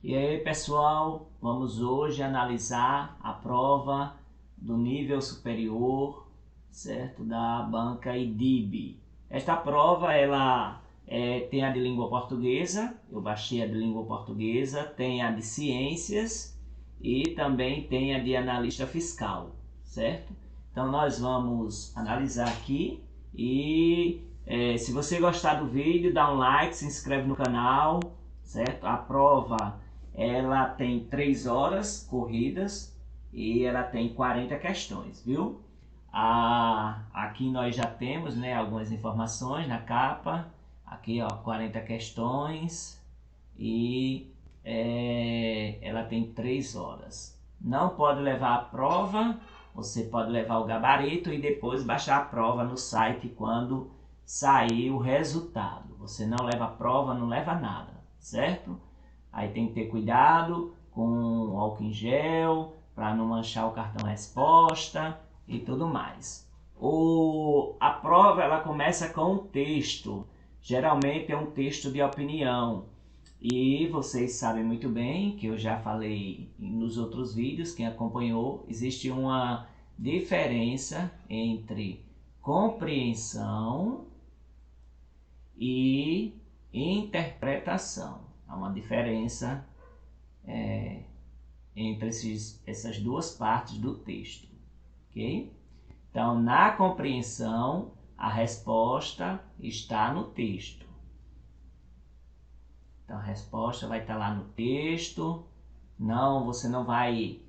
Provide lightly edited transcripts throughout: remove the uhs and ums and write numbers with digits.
E aí, pessoal, vamos hoje analisar a prova do nível superior, certo? Da banca IDIB. Esta prova, tem a de língua portuguesa, eu baixei a de língua portuguesa, tem a de ciências e também tem a de analista fiscal, certo? Então nós vamos analisar aqui e se você gostar do vídeo, dá um like, se inscreve no canal, certo? A prova ela tem 3 horas corridas e ela tem 40 questões, viu? Aqui nós já temos, né, algumas informações na capa. Aqui, ó, 40 questões e ela tem 3 horas. Não pode levar a prova, você pode levar o gabarito e depois baixar a prova no site quando sair o resultado. Você não leva a prova, não leva nada, certo? Aí tem que ter cuidado com álcool em gel, para não manchar o cartão resposta e tudo mais. A prova ela começa com um texto, geralmente é um texto de opinião. E vocês sabem muito bem, que eu já falei nos outros vídeos, quem acompanhou, existe uma diferença entre compreensão e interpretação. Há uma diferença entre essas duas partes do texto, ok? Então, na compreensão, a resposta está no texto. Então, a resposta vai estar lá no texto. Não, você não vai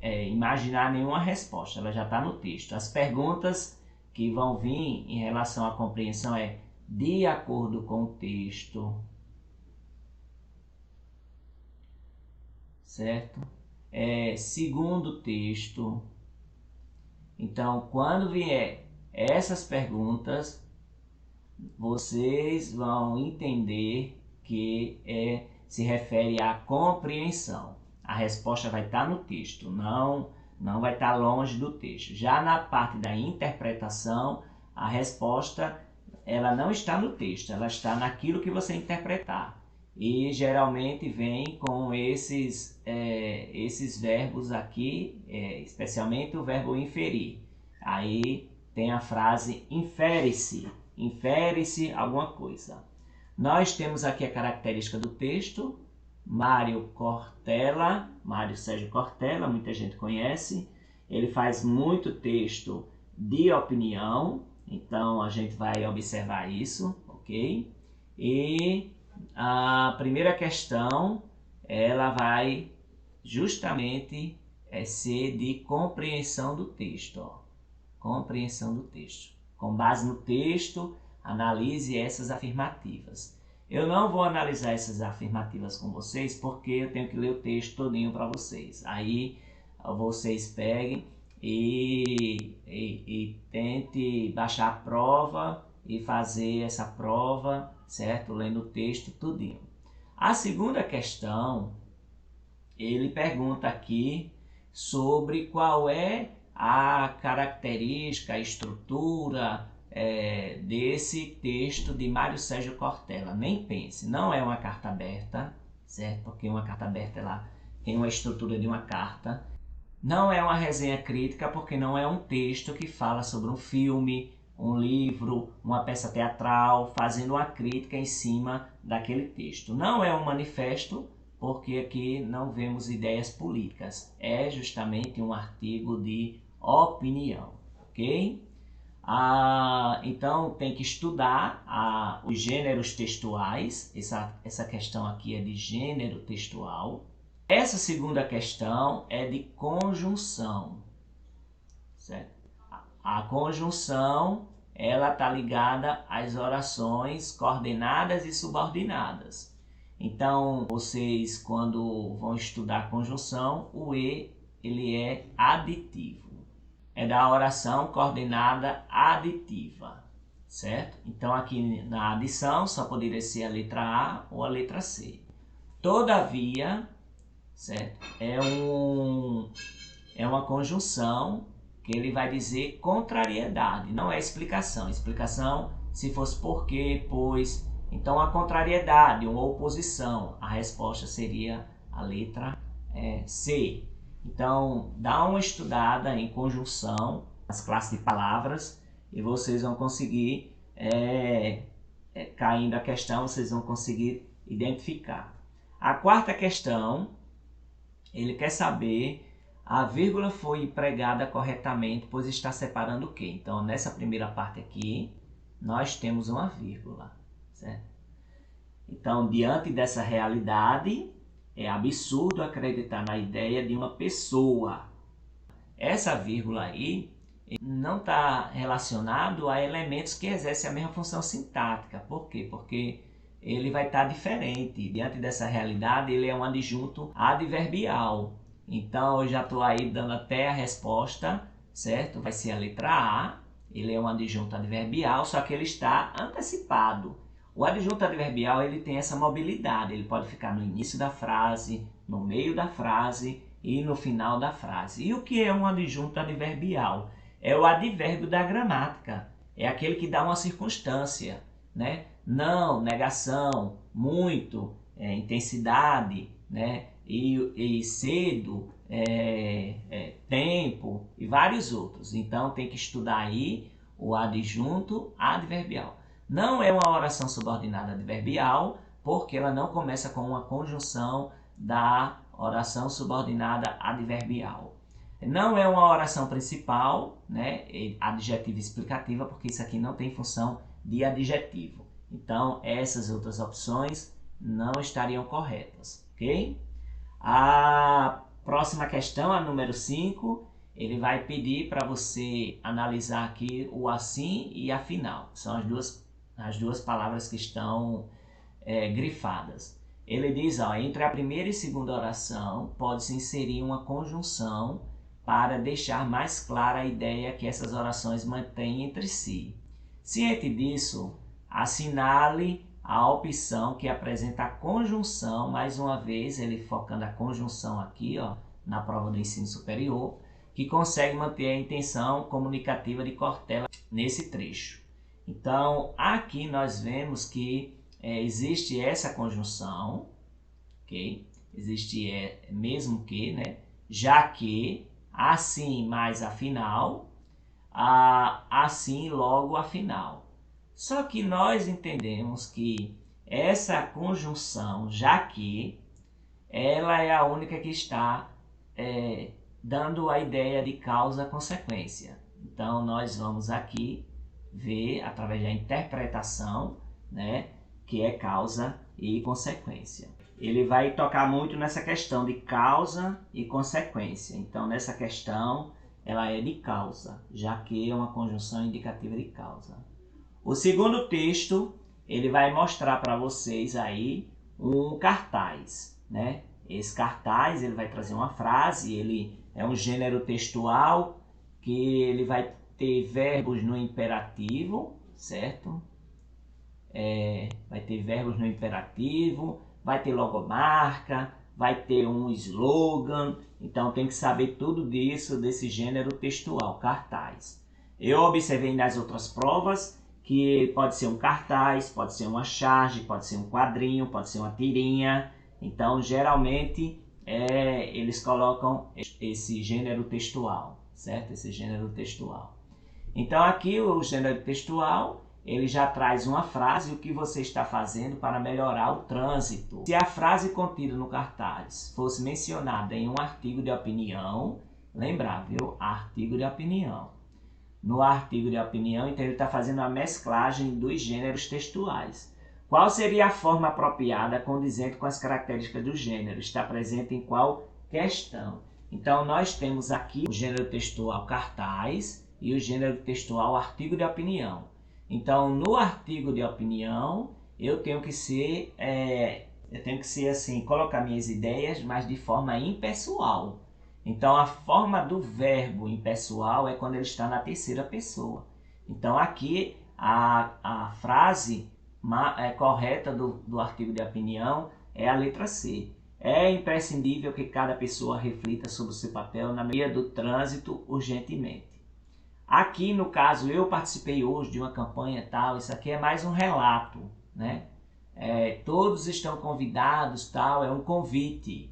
imaginar nenhuma resposta, ela já está no texto. As perguntas que vão vir em relação à compreensão é de acordo com o texto, certo? Segundo o texto. Então, quando vier essas perguntas, vocês vão entender que se refere à compreensão. A resposta vai estar no texto, não vai estar longe do texto. Já na parte da interpretação, a resposta ela não está no texto, ela está naquilo que você interpretar. E geralmente vem com esses verbos aqui, especialmente o verbo inferir. Aí tem a frase infere-se, infere-se alguma coisa. Nós temos aqui a característica do texto, Mário Sérgio Cortella, muita gente conhece. Ele faz muito texto de opinião, então a gente vai observar isso, ok? E a primeira questão, ela vai justamente ser de compreensão do texto, ó. Compreensão do texto. Com base no texto, analise essas afirmativas. Eu não vou analisar essas afirmativas com vocês porque eu tenho que ler o texto todinho para vocês. Aí vocês peguem e tente baixar a prova e fazer essa prova, certo? Lendo o texto tudinho. A segunda questão, ele pergunta aqui sobre qual é a característica, a estrutura desse texto de Mário Sérgio Cortella. Nem pense, não é uma carta aberta, certo? Porque uma carta aberta ela tem uma estrutura de uma carta. Não é uma resenha crítica, porque não é um texto que fala sobre um filme, um livro, uma peça teatral, fazendo uma crítica em cima daquele texto. Não é um manifesto, porque aqui não vemos ideias políticas. É justamente um artigo de opinião, ok? Então tem que estudar os gêneros textuais. Essa questão aqui é de gênero textual. Essa segunda questão é de conjunção, certo? A conjunção ela está ligada às orações coordenadas e subordinadas. Então, vocês quando vão estudar conjunção, o E ele é aditivo. É da oração coordenada aditiva, certo? Então, aqui na adição só poderia ser a letra A ou a letra C. Todavia, certo? É uma conjunção que ele vai dizer contrariedade, não é explicação. Explicação, se fosse porque, pois, Então, a contrariedade, uma oposição, a resposta seria a letra C. Então, dá uma estudada em conjunção, as classes de palavras, e vocês vão conseguir, caindo a questão, vocês vão conseguir identificar. A quarta questão, ele quer saber a vírgula foi empregada corretamente, pois está separando o quê? Então, nessa primeira parte aqui, nós temos uma vírgula, certo? Então, diante dessa realidade, é absurdo acreditar na ideia de uma pessoa. Essa vírgula aí não está relacionado a elementos que exercem a mesma função sintática. Por quê? Porque ele vai estar diferente. Diante dessa realidade, ele é um adjunto adverbial. Então, eu já estou aí dando até a resposta, certo? Vai ser a letra A. Ele é um adjunto adverbial, só que ele está antecipado. O adjunto adverbial ele tem essa mobilidade. Ele pode ficar no início da frase, no meio da frase e no final da frase. E o que é um adjunto adverbial? É o advérbio da gramática. É aquele que dá uma circunstância, né? Não, negação, muito, intensidade, né? E cedo, tempo e vários outros. Então tem que estudar aí o adjunto adverbial. Não é uma oração subordinada adverbial, porque ela não começa com uma conjunção da oração subordinada adverbial. Não é uma oração principal, né? Adjetiva explicativa, porque isso aqui não tem função de adjetivo. Então, essas outras opções não estariam corretas, ok? A próxima questão, a número 5, ele vai pedir para você analisar aqui o assim e afinal. São as duas palavras que estão grifadas. Ele diz, ó, entre a primeira e segunda oração, pode-se inserir uma conjunção para deixar mais clara a ideia que essas orações mantêm entre si. Ciente disso, assinale a opção que apresenta a conjunção, mais uma vez, ele focando a conjunção aqui, ó, na prova do ensino superior, que consegue manter a intenção comunicativa de Cortella nesse trecho. Então, aqui nós vemos que existe essa conjunção, ok? Existe mesmo que, né? Já que, assim mais afinal, assim logo afinal. Só que nós entendemos que essa conjunção, já que, ela é a única que está dando a ideia de causa-consequência. Então, nós vamos aqui ver, através da interpretação, né, que é causa e consequência. Ele vai tocar muito nessa questão de causa e consequência. Então, nessa questão, ela é de causa, já que é uma conjunção indicativa de causa. O segundo texto, ele vai mostrar para vocês aí um cartaz, né? Esse cartaz, ele vai trazer uma frase, ele é um gênero textual que ele vai ter verbos no imperativo, certo? Vai ter verbos no imperativo, vai ter logomarca, vai ter um slogan. Então tem que saber tudo disso, desse gênero textual, cartaz. Eu observei nas outras provas que pode ser um cartaz, pode ser uma charge, pode ser um quadrinho, pode ser uma tirinha. Então, geralmente, eles colocam esse gênero textual, certo? Esse gênero textual. Então, aqui o gênero textual, ele já traz uma frase, o que você está fazendo para melhorar o trânsito. Se a frase contida no cartaz fosse mencionada em um artigo de opinião, lembrar, viu? Artigo de opinião. No artigo de opinião, então ele está fazendo a mesclagem dos gêneros textuais. Qual seria a forma apropriada condizente com as características do gênero? Está presente em qual questão? Então, nós temos aqui o gênero textual cartaz e o gênero textual artigo de opinião. Então, no artigo de opinião, eu tenho que ser assim, colocar minhas ideias, mas de forma impessoal. Então, a forma do verbo impessoal é quando ele está na terceira pessoa. Então, aqui, a frase correta do artigo de opinião é a letra C. É imprescindível que cada pessoa reflita sobre o seu papel na melhoria do trânsito urgentemente. Aqui, no caso, eu participei hoje de uma campanha tal, isso aqui é mais um relato, né? todos estão convidados, tal, é um convite.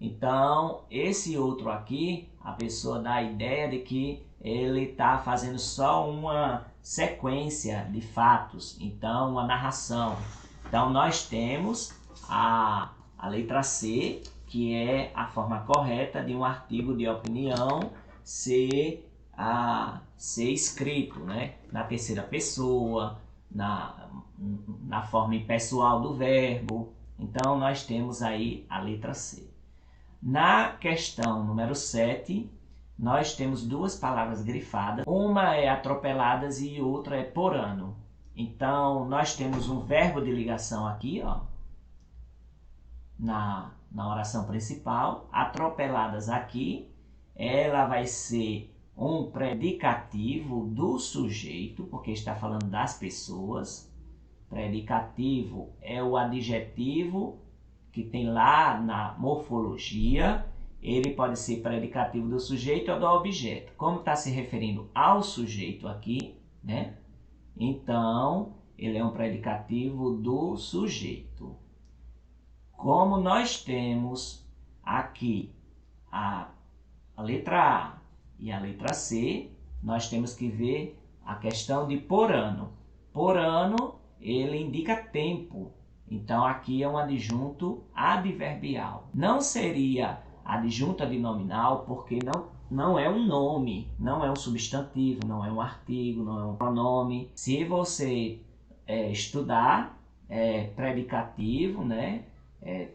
Então, esse outro aqui, a pessoa dá a ideia de que ele está fazendo só uma sequência de fatos, então uma narração. Então, nós temos a letra C, que é a forma correta de um artigo de opinião ser escrito, né? Na terceira pessoa, na forma impessoal do verbo. Então, nós temos aí a letra C. Na questão número 7, nós temos duas palavras grifadas. Uma é atropeladas e outra é por ano. Então, nós temos um verbo de ligação aqui, ó, na oração principal. Atropeladas aqui, ela vai ser um predicativo do sujeito, porque está falando das pessoas. Predicativo é o adjetivo que tem lá na morfologia. Ele pode ser predicativo do sujeito ou do objeto. Como está se referindo ao sujeito aqui, né? Então, ele é um predicativo do sujeito. Como nós temos aqui a letra A e a letra C, nós temos que ver a questão de por ano. Por ano, ele indica tempo. Então, aqui é um adjunto adverbial. Não seria adjunto adnominal porque não é um nome, não é um substantivo, não é um artigo, não é um pronome. Se você estudar predicativo, né,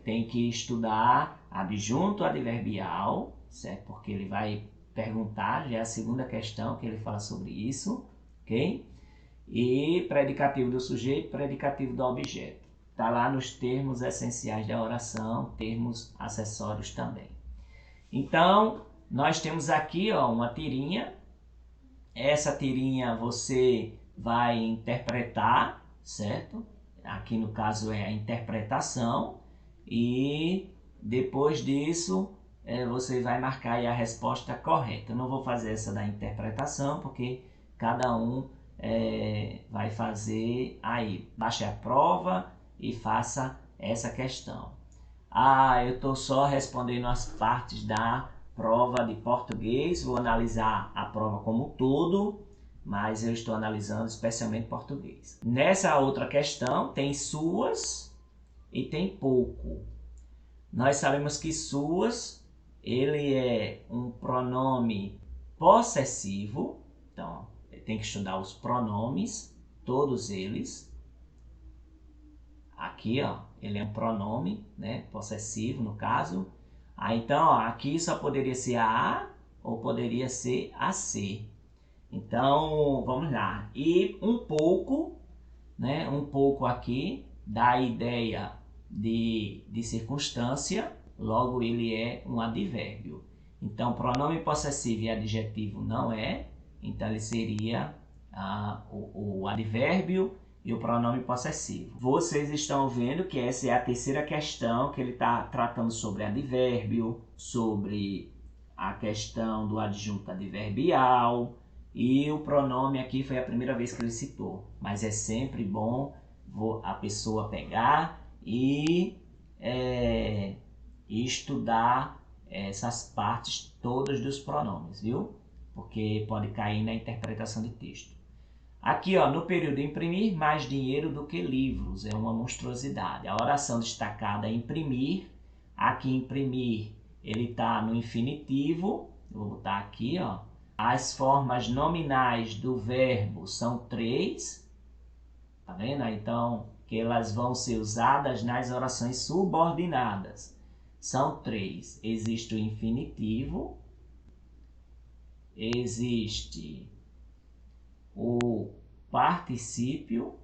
tem que estudar adjunto adverbial, certo? Porque ele vai perguntar, já é a segunda questão que ele fala sobre isso, ok? E predicativo do sujeito, predicativo do objeto. Está lá nos termos essenciais da oração, termos acessórios também. Então, nós temos aqui, ó, uma tirinha. Essa tirinha você vai interpretar, certo? Aqui no caso é a interpretação. E depois disso, você vai marcar aí a resposta correta. Eu não vou fazer essa da interpretação, porque cada um vai fazer aí. Baixe a prova e faça essa questão. Eu estou só respondendo as partes da prova de português. Vou analisar a prova como um todo, mas eu estou analisando especialmente português. Nessa outra questão tem suas e tem pouco. Nós sabemos que suas, ele é um pronome possessivo. Então, tem que estudar os pronomes, todos eles. Aqui, ó, ele é um pronome, né, possessivo no caso. Então, ó, aqui só poderia ser a ou poderia ser a C. Então, vamos lá. E um pouco, né, um pouco aqui dá a ideia de circunstância, logo ele é um advérbio. Então, pronome possessivo e adjetivo não é, então ele seria o advérbio e o pronome possessivo. Vocês estão vendo que essa é a terceira questão que ele está tratando sobre advérbio, sobre a questão do adjunto adverbial, e o pronome aqui foi a primeira vez que ele citou. Mas é sempre bom a pessoa pegar e estudar essas partes todas dos pronomes, viu? Porque pode cair na interpretação de texto. Aqui, ó, no período imprimir, mais dinheiro do que livros. É uma monstruosidade. A oração destacada é imprimir. Aqui, imprimir, ele está no infinitivo. Eu vou botar aqui, ó. As formas nominais do verbo são 3. Tá vendo? Então, que elas vão ser usadas nas orações subordinadas. São 3. Existe o infinitivo. Existe o particípio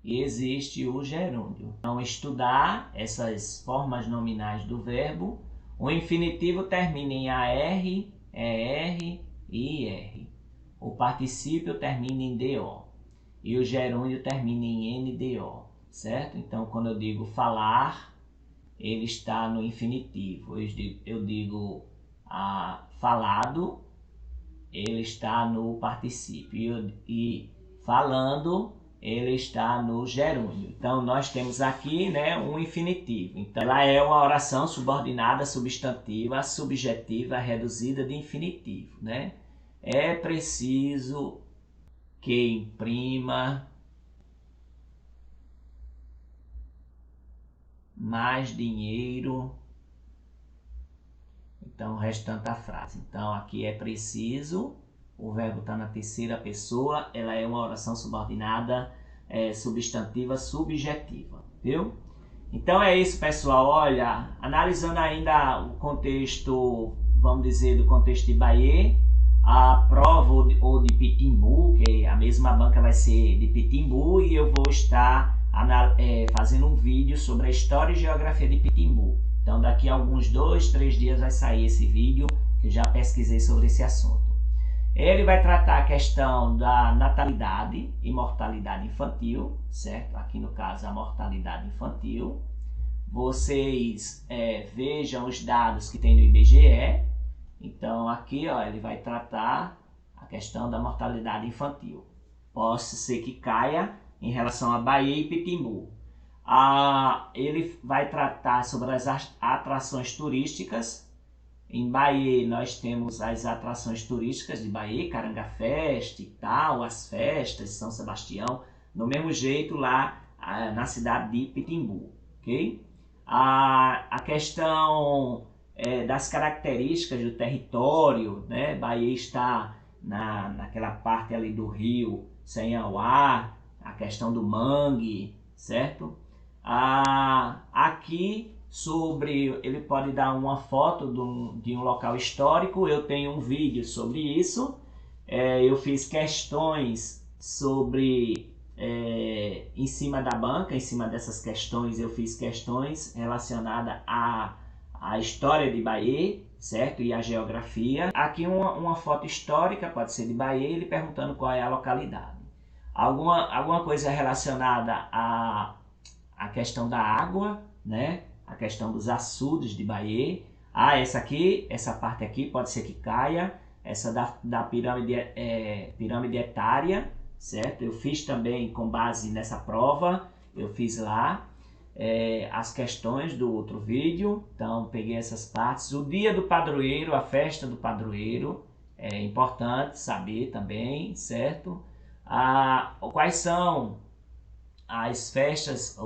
e existe o gerúndio. Então, estudar essas formas nominais do verbo. O infinitivo termina em AR, ER e IR. O particípio termina em DO. E o gerúndio termina em NDO, certo? Então, quando eu digo falar, ele está no infinitivo. Eu digo falado, ele está no particípio. E falando, ele está no gerúndio. Então, nós temos aqui, né, um infinitivo. Então, ela é uma oração subordinada, substantiva, subjetiva, reduzida de infinitivo, né? É preciso que imprima mais dinheiro. Então, o restante da frase. Então, aqui é preciso. O verbo está na terceira pessoa, ela é uma oração subordinada, substantiva, subjetiva, viu? Então é isso, pessoal. Olha, analisando ainda o contexto, vamos dizer, do contexto de Bahia, a prova ou de Pitimbu, que a mesma banca vai ser de Pitimbu, e eu vou estar fazendo um vídeo sobre a história e geografia de Pitimbu. Então daqui a alguns 2, 3 dias vai sair esse vídeo, que eu já pesquisei sobre esse assunto. Ele vai tratar a questão da natalidade e mortalidade infantil, certo? Aqui no caso a mortalidade infantil. Vocês vejam os dados que tem no IBGE. Então aqui, ó, ele vai tratar a questão da mortalidade infantil. Pode ser que caia em relação a Bahia e Pitimbu. Ele vai tratar sobre as atrações turísticas. Em Bahia nós temos as atrações turísticas de Bahia, Carangafest e tal, as festas de São Sebastião, do mesmo jeito lá na cidade de Pitimbu, ok? A questão das características do território, né? Bahia está naquela parte ali do rio Sanhauá, a questão do mangue, certo? Aqui ele pode dar uma foto de um local histórico. Eu tenho um vídeo sobre isso. Eu fiz questões sobre em cima da banca, em cima dessas questões eu fiz questões relacionadas à história de Bahia, certo? E à geografia. Aqui uma foto histórica, pode ser de Bahia, ele perguntando qual é a localidade. Alguma coisa relacionada à questão da água, né? A questão dos açudes de Bahia. Essa parte aqui pode ser que caia. Essa da pirâmide etária, certo? Eu fiz também com base nessa prova. Eu fiz lá as questões do outro vídeo. Então, peguei essas partes. O dia do padroeiro, a festa do padroeiro. É importante saber também, certo? Quais são as festas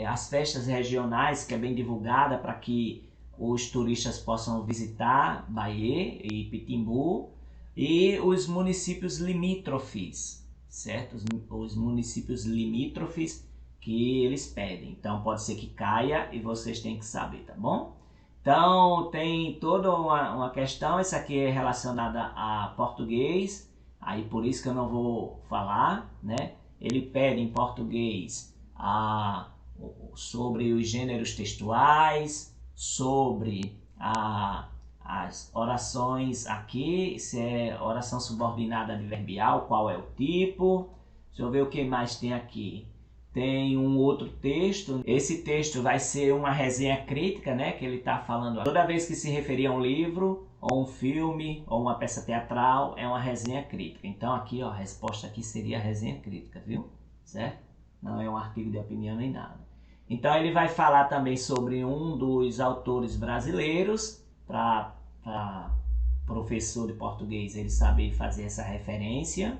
as festas regionais, que é bem divulgada para que os turistas possam visitar Bahia e Pitimbu, e os municípios limítrofes, certo? Os municípios limítrofes que eles pedem. Então pode ser que caia e vocês têm que saber, tá bom? Então tem toda uma questão. Essa aqui é relacionada a português, aí por isso que eu não vou falar, né? Ele pede em português sobre os gêneros textuais, sobre as orações aqui, se é oração subordinada adverbial, qual é o tipo. Deixa eu ver o que mais tem aqui. Tem um outro texto. Esse texto vai ser uma resenha crítica, né? Que ele está falando. Toda vez que se referir a um livro, ou um filme, ou uma peça teatral, é uma resenha crítica. Então aqui, ó, a resposta aqui seria a resenha crítica, viu? Certo? Não é um artigo de opinião nem nada. Então ele vai falar também sobre um dos autores brasileiros, para professor de português ele saber fazer essa referência.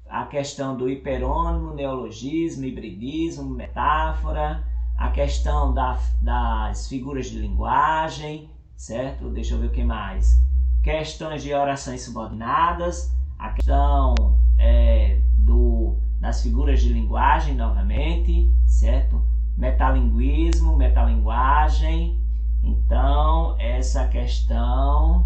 A questão do hiperônimo, neologismo, hibridismo, metáfora. A questão das figuras de linguagem, certo? Deixa eu ver o que mais. Questões de orações subordinadas. A questão das figuras de linguagem, novamente, certo? Metalinguismo, metalinguagem. Então, essa questão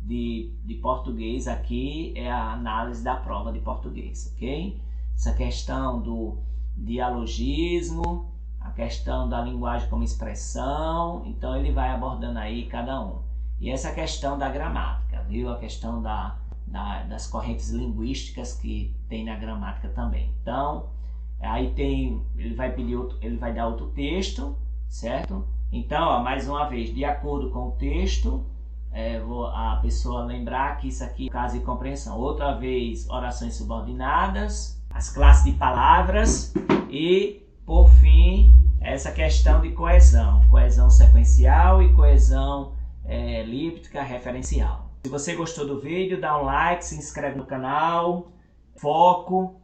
de português aqui é a análise da prova de português, ok? Essa questão do dialogismo, a questão da linguagem como expressão, então ele vai abordando aí cada um. E essa questão da gramática, viu? A questão das correntes linguísticas que tem na gramática também. Então, aí ele vai dar outro texto, certo? Então, ó, mais uma vez, de acordo com o texto, a pessoa lembrar que isso aqui é caso de compreensão. Outra vez, orações subordinadas, as classes de palavras e, por fim, essa questão de coesão. Coesão sequencial e coesão elíptica referencial. Se você gostou do vídeo, dá um like, se inscreve no canal. Foco.